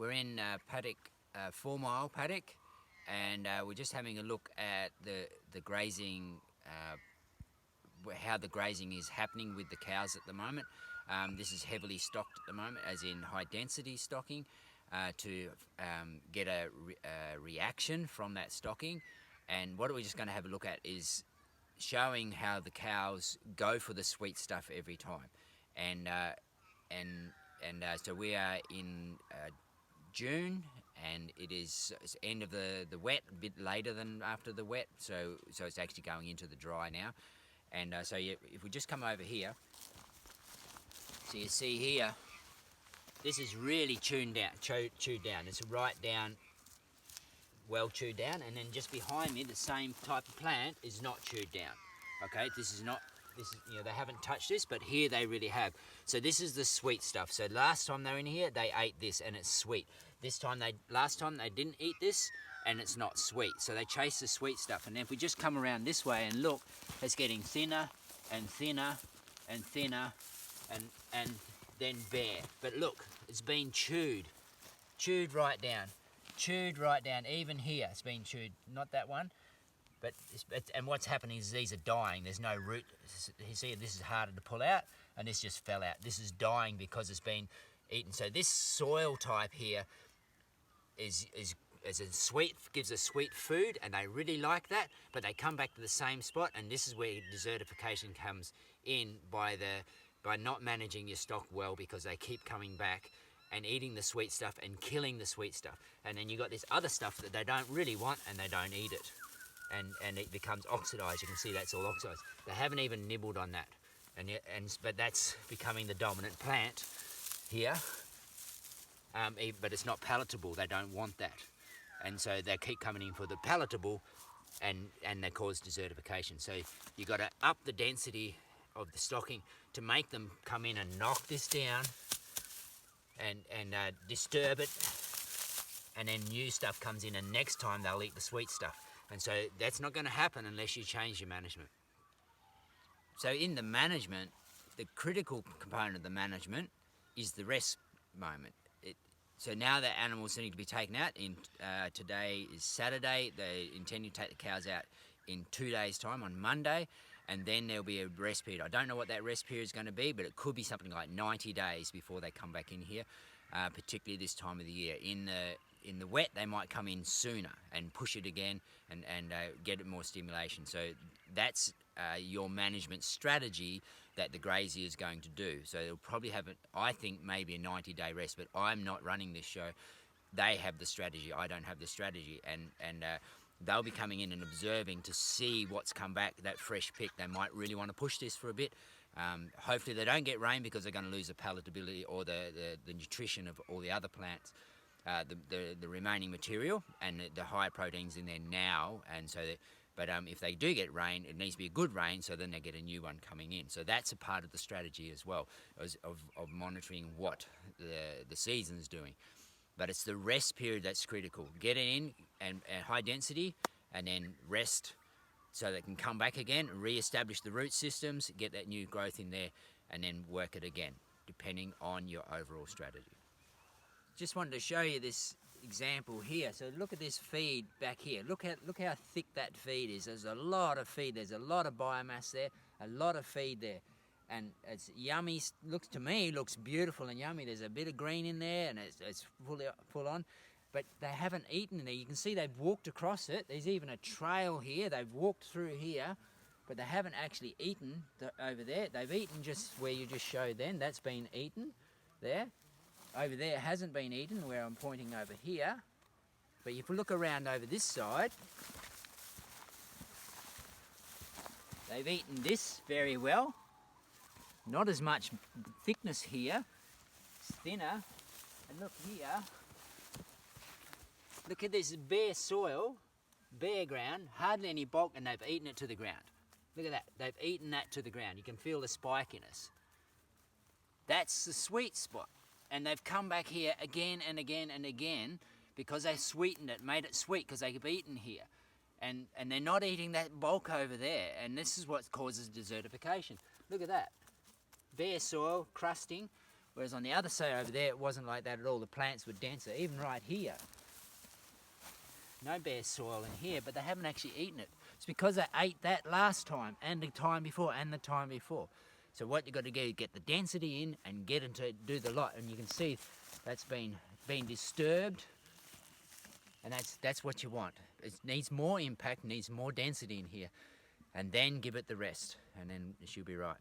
We're in paddock, 4 Mile paddock, and we're just having a look at the grazing, how the grazing is happening with the cows at the moment. This is heavily stocked at the moment, as in high density stocking, to get a reaction from that stocking. And what we're just going to have a look at is showing how the cows go for the sweet stuff every time. And so we are in June, and it's end of the wet, a bit later than after the wet, so it's actually going into the dry now. And so if we just come over here, so you see here, this is really chewed down. It's right down, well chewed down, and then just behind me, the same type of plant is not chewed down. Okay, this is they haven't touched this, but here they really have. So this is the sweet stuff. So last time they were in here, they ate this and it's sweet. Last time they didn't eat this and it's not sweet. So they chase the sweet stuff. And if we just come around this way and look, it's getting thinner and thinner and thinner and then bare. But look, it's been chewed right down. Even here it's been chewed, not that one. And what's happening is these are dying. There's no root. You see, this is harder to pull out, and this just fell out. This is dying because it's been eaten. So this soil type here is a sweet, gives a sweet food, and they really like that. But they come back to the same spot, and this is where desertification comes in by not managing your stock well, because they keep coming back and eating the sweet stuff and killing the sweet stuff. And then you got this other stuff that they don't really want, and they don't eat it. And it becomes oxidized. You can see that's all oxidized. They haven't even nibbled on that, but that's becoming the dominant plant here. But it's not palatable. They don't want that, and so they keep coming in for the palatable, and they cause desertification. So you got to up the density of the stocking to make them come in and knock this down, and disturb it, and then new stuff comes in, and next time they'll eat the sweet stuff. And so that's not going to happen unless you change your management. So in the management, the critical component of the management is the rest moment. So now that animals need to be taken out, today is Saturday, they intend to take the cows out in 2 days' time on Monday, and then there'll be a rest period. I don't know what that rest period is going to be, but it could be something like 90 days before they come back in here, particularly this time of the year. In the wet, they might come in sooner and push it again and get it more stimulation. So that's your management strategy that the grazier is going to do. So they'll probably have, I think, maybe a 90-day rest, but I'm not running this show. They have the strategy. I don't have the strategy. And they'll be coming in and observing to see what's come back, that fresh pick. They might really want to push this for a bit. Hopefully they don't get rain, because they're going to lose the palatability or the nutrition of all the other plants. The remaining material and the higher proteins in there now, and so but if they do get rain, it needs to be a good rain, so then they get a new one coming in. So that's a part of the strategy as well, of monitoring what the season's doing. But it's the rest period that's critical. Get it in and high density, and then rest so they can come back again, re-establish the root systems, get that new growth in there, and then work it again, depending on your overall strategy. Just wanted to show you this example here. So look at this feed back here. Look how thick that feed is. There's a lot of feed. There's a lot of biomass there. A lot of feed there, and it's yummy. To me, looks beautiful and yummy. There's a bit of green in there, and it's full on. But they haven't eaten there. You can see they've walked across it. There's even a trail here. They've walked through here, but they haven't actually eaten over there. They've eaten just where you just showed then. That's been eaten there. Over there hasn't been eaten, where I'm pointing over here. But if we look around over this side, they've eaten this very well. Not as much thickness here. It's thinner. And look here. Look at this bare soil, bare ground, hardly any bulk, and they've eaten it to the ground. Look at that. They've eaten that to the ground. You can feel the spikiness. That's the sweet spot. And they've come back here again and again and again because they sweetened it, made it sweet because they've eaten here. And they're not eating that bulk over there. And this is what causes desertification. Look at that. Bare soil, crusting. Whereas on the other side over there, it wasn't like that at all. The plants were denser, even right here. No bare soil in here, but they haven't actually eaten it. It's because they ate that last time, and the time before, and the time before. So what you've got to do is get the density in and get into do the lot. And you can see that's been disturbed, and that's what you want. It needs more impact, needs more density in here, and then give it the rest, and then it should be right.